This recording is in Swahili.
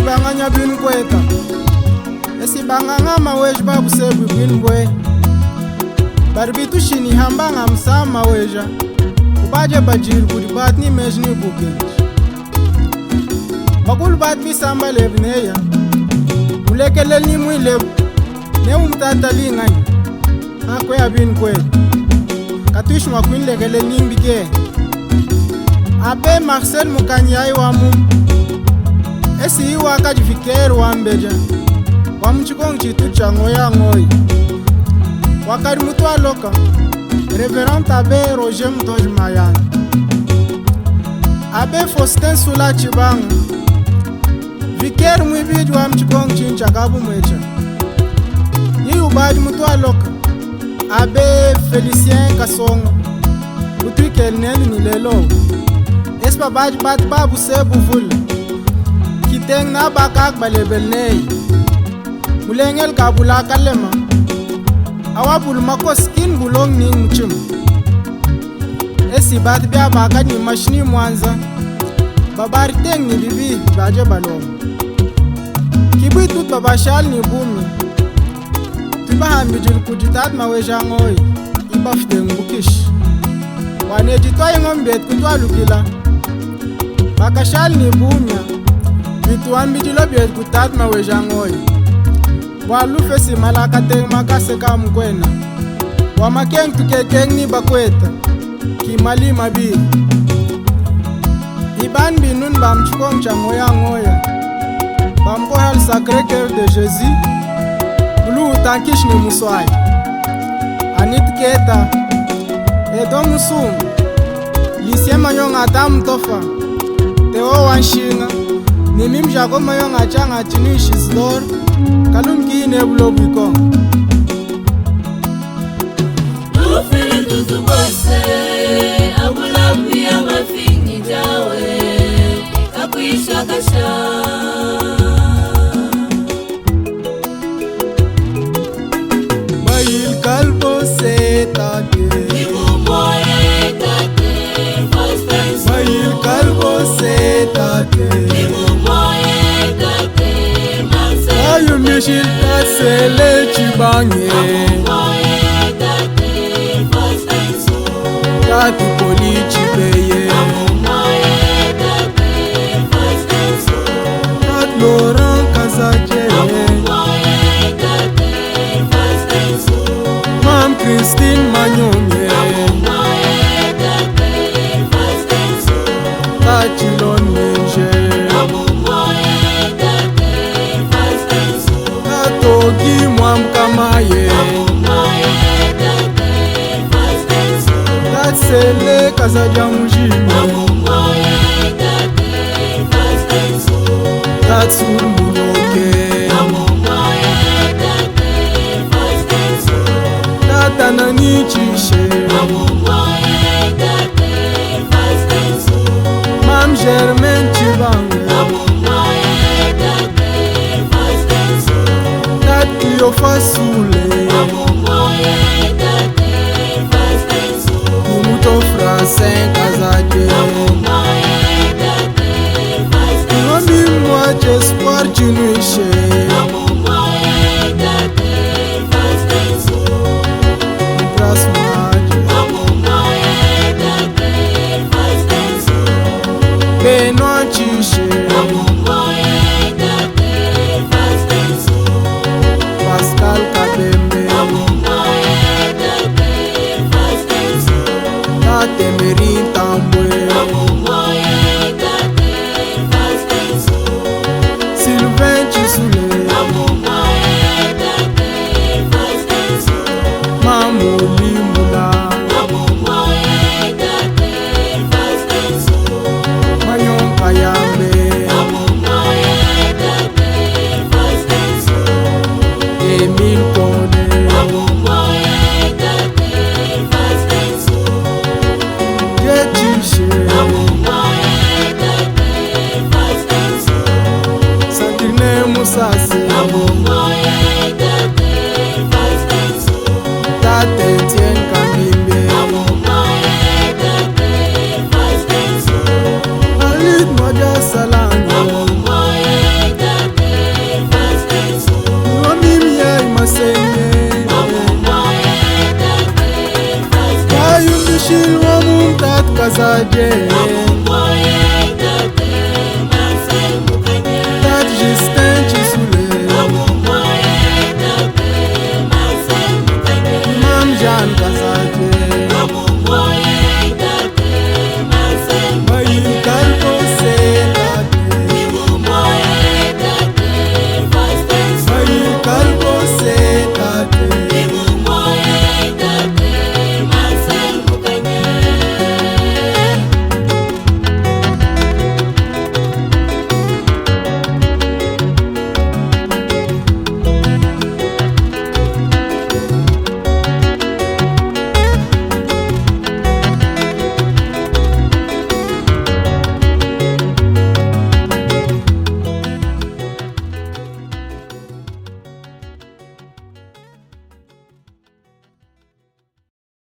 banganya bin kweta esi banganga maweja babu sebu bin bwe barbitu shini hambanga msama weja ubaje bajir kuri batni mejni bukelj bakul bat bi samba lebneya mulekele ni mwile ne umtatali ngani akwe abin kweta katush makwin lekele nimbike abe Marcel Mukanyai wamu esi iwa kajifikero wambeja wamuchikongi chitu cha ngoya ngoi wakari mutu aloka Reverend abe Roger Mutoj Mayana abe Faustin Sula Chibanga vikeru mwibidi wamuchikongi chincha kabu mwecha yi ubaji mutu aloka abe Felicien Kasongo utwike neni nilelo espa baji bat babu sebu vula kiteng na bakak balebel nei mulengel kabula kalema awabul mako skin bulong ning muchim si bat bia baka ni mashini mwanza babar teng ni bibi baje balom kibi tut baba shal ni bumi tuba hambi jil kujitat maweja ngoy ibaf teng bukish wane jitwa ngombet kutwa lukila baka shal ni bumi bitu hambi jilo bet kutat maweja ngoy walu fesi malaka teng makase ka mkwena wa makeng tukekeng ni bakweta kimali mabi iban binun bam chukom cha ngoya ngoya bam ko hal sacré cœur de Jésus lu tankish ni muswai anit keta edo musum lisema yonga tam tofa teo wanshinga ni mimja ko mayonga changa tinish isdor kalum ki ne bulo biko ufele tuzubose abulabu ya mafini jawe kakuisha kasha mayil kalbo se tate ibumoye tate fospenso mayil kalbo se tate ibumoye tate manse ayu mishil tasele chibange ibumoye tate fospenso tatu poli chibeye ibumoye tate fospenso tat Laurent Kazaje ibumoye tate fospenso mam Christine Manyonye ibumoye tate fospenso tachilon ninje ibumoye tate fospenso tatogi mwam kamaye ibumoye tate fospenso tatsele Kazaja mujime ibumoye tate fospenso tatsuru muloke ibumoye tate fospenso tatanani chishe ibumoye tate fospenso mam Germaine Chibange ibumoye tate fospenso tatiyo fasule ibumoye tate fospenso umuto Francin Kazaje ibumoye tate fospenso Nomi mwache espoir chinuishe ibumoye tate fospenso Pras maje ibumoye tate fospenso Benoit chishe ibumoye tate fospenso Pascal Kabembe ibumoye tate fospenso Tatemeri Tambwe ibumoye tate fospenso Sylvain Chisule ibumoye tate fospenso Mamuli Mula ibumoye tate fospenso Manyon Kayambe ibumoye tate fospenso Emile Kone ibumoye tate fospenso Je chishe ibumoye tate fospenso Santine Musase ibumoye tate fospenso Tate Tien Kamimbe ibumoye tate fospenso Alit Moja Salango ibumoye tate fospenso Nomi Miai Masenye ibumoye tate fospenso Kayu Mishil Wamumtat Kazaje ibumoye tate Marcel Mukanya Tat Justin Chisule ibumoye tate Marcel Mukanya Mam Jean Kazaje